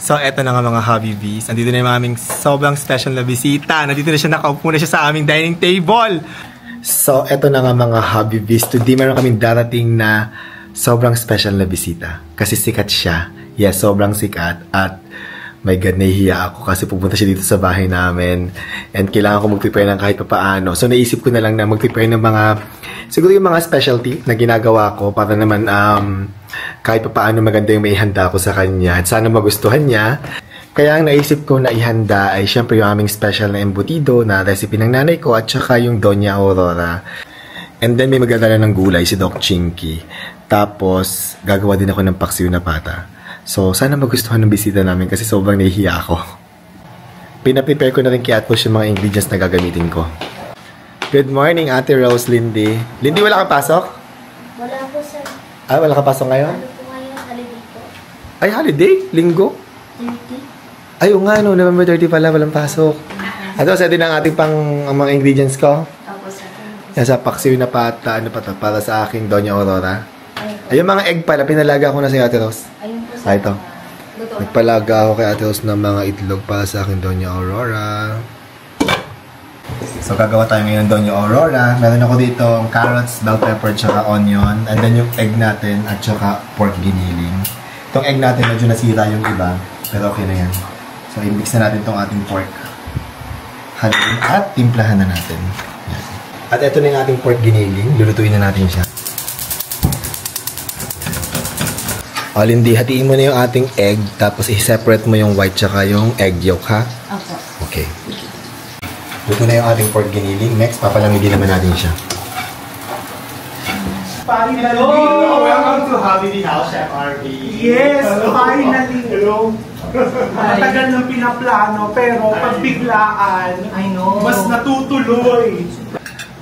So, eto na nga mga Habibis. Nandito na yung aming sobrang special na bisita. Nandito na siya, nakaupo na siya sa aming dining table. So, eto na nga mga Habibis. Today, meron kaming darating na sobrang special na bisita. Kasi sikat siya. Yes, sobrang sikat. At, my God, nahihiya ako kasi pupunta siya dito sa bahay namin. And kailangan ko mag-prepare ng kahit papaano. So, naisip ko na lang na mag-prepare ng mga, siguro yung mga specialty na ginagawa ko para naman, kahit papaano maganda yung maihanda ko sa kanya at sana magustuhan niya. Kaya ang naisip ko na ihanda ay syempre yung aming special na embutido na recipe ng nanay ko at saka yung Doña Aurora. And then may magdadala ng gulay si Doc Chinky. Tapos gagawa din ako ng paksiw na pata. So sana magustuhan ng bisita namin kasi sobrang nahihiya ako. Pinaprepare ko na rin kay Atos yung mga ingredients na gagamitin ko. Good morning Ate Rose, Lindy. Lindy, wala kang pasok? Wala po, sir. Ay, wala ka pasok ngayon? Ano po ngayon? Holiday po. Ay, holiday? Linggo? 30? Ay, nga no, November 30 pala, walang pasok. Ato, sa din ang ating ang mga ingredients ko. Opo, sir. Nasa paksiw na pata, ano pa to, para sa aking Doña Aurora. Ay, yung mga egg pala, pinalaga ko na sa Ate Rose. Ayun po, sir. Ay, ito. Nagpalaga ako kay Ate Rose ng mga itlog para sa aking Doña Aurora. So, gagawa tayo ngayon ng Doña Aurora. Meron ako dito carrots, bell pepper, tsaka onion. And then yung egg natin at tsaka pork giniling. Itong egg natin medyo nasira yung iba. Pero okay na yan. So, i-mix na natin itong ating pork. Haluin at timplahan na natin. Yan. At ito na yung ating pork giniling. Lulutuin na natin siya. O, Lindy, hatiin mo na yung ating egg. Tapos, i-separate mo yung white tsaka yung egg yolk, ha? Opo. Okay. Luto na yung ating pork giniling. Next, papalamigin naman natin siya. Hello! Welcome to Habibi House, Chef RV. Yes, finally! Hello! Matagal nang pinaplano, pero pagbiglaan, mas natutuloy.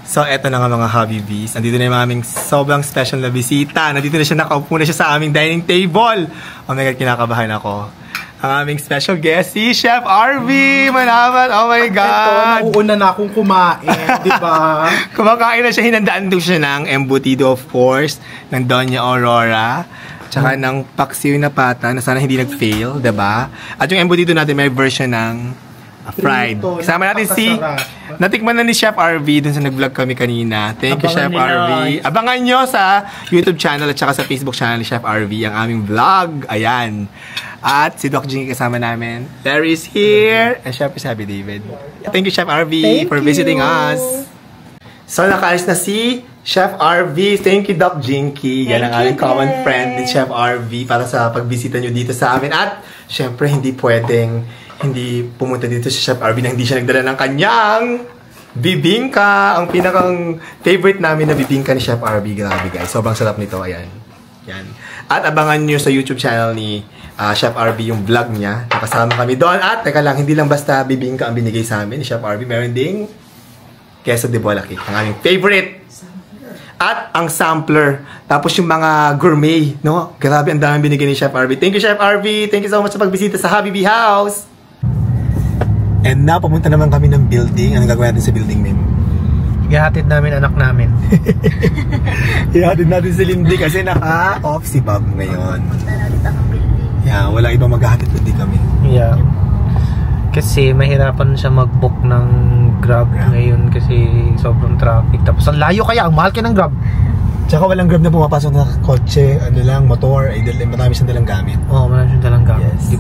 So, eto na nga mga Habibis. Nandito na yung aming sobrang special na bisita. Nandito na siya, nakaupo na siya sa aming dining table. Oh my God, kinakabahan ako. Ang aming special guest, si Chef RV! Manaman! Oh my God! Ito, nauuna na akong kumain, di ba? Kumakain na siya, hinandaan doon siya ng embutido, of course, ng Doña Aurora. Tsaka ng paksiw na pata na sana hindi nag-fail, di ba? At yung embutido natin, may version ng fried. Kasama natin si... Natikman na ni Chef RV dun sa nag-vlog kami kanina. Thank you, Chef RV. Abangan nyo sa YouTube channel at saka sa Facebook channel ni Chef RV ang aming vlog. Ayan. At si Doc Jinky kasama namin. There is here. And syempre si Happy David. Thank you, Chef RV, for visiting us. So, nakaalis na si Chef RV. Thank you, Doc Jinky. Yan ang aming common friend ni Chef RV para sa pagbisita nyo dito sa amin. At syempre, hindi pwedeng hindi pumunta dito si Chef RV na hindi siya nagdala ng kanyang bibingka. Ang pinakang favorite namin na bibingka ni Chef RV. Grabe guys. Sobrang sarap nito. Ayan. Yan. At abangan nyo sa YouTube channel ni Chef RV yung vlog niya. Nakasama kami doon. At teka lang, hindi lang basta bibingka ang binigay sa amin ni Chef RV. Meron ding queso de bola cake. Ang aming favorite. At ang sampler. Tapos yung mga gourmet. No? Grabe, ang daming binigay ni Chef RV. Thank you, Chef RV. Thank you so much sa pagbisita sa Habibi House. And now, papunta naman kami ng building. Anong gagawin natin sa building, Mim? Ihatid namin anak namin. Ihatid natin si Lindy kasi naka-off si Bob ngayon. Yeah, wala ibang maghahatid kundi kami. Yeah. Kasi mahirapan siya mag-book ng Grab ngayon kasi sobrang traffic. Tapos ang layo kaya, ang mahal kaya ng Grab. Tsaka walang Grab na pumapasok na kotse, ano lang, motor, ay marami siyang dalang gamit. Oo, marami siyang dalang gamit. Yes. Hindi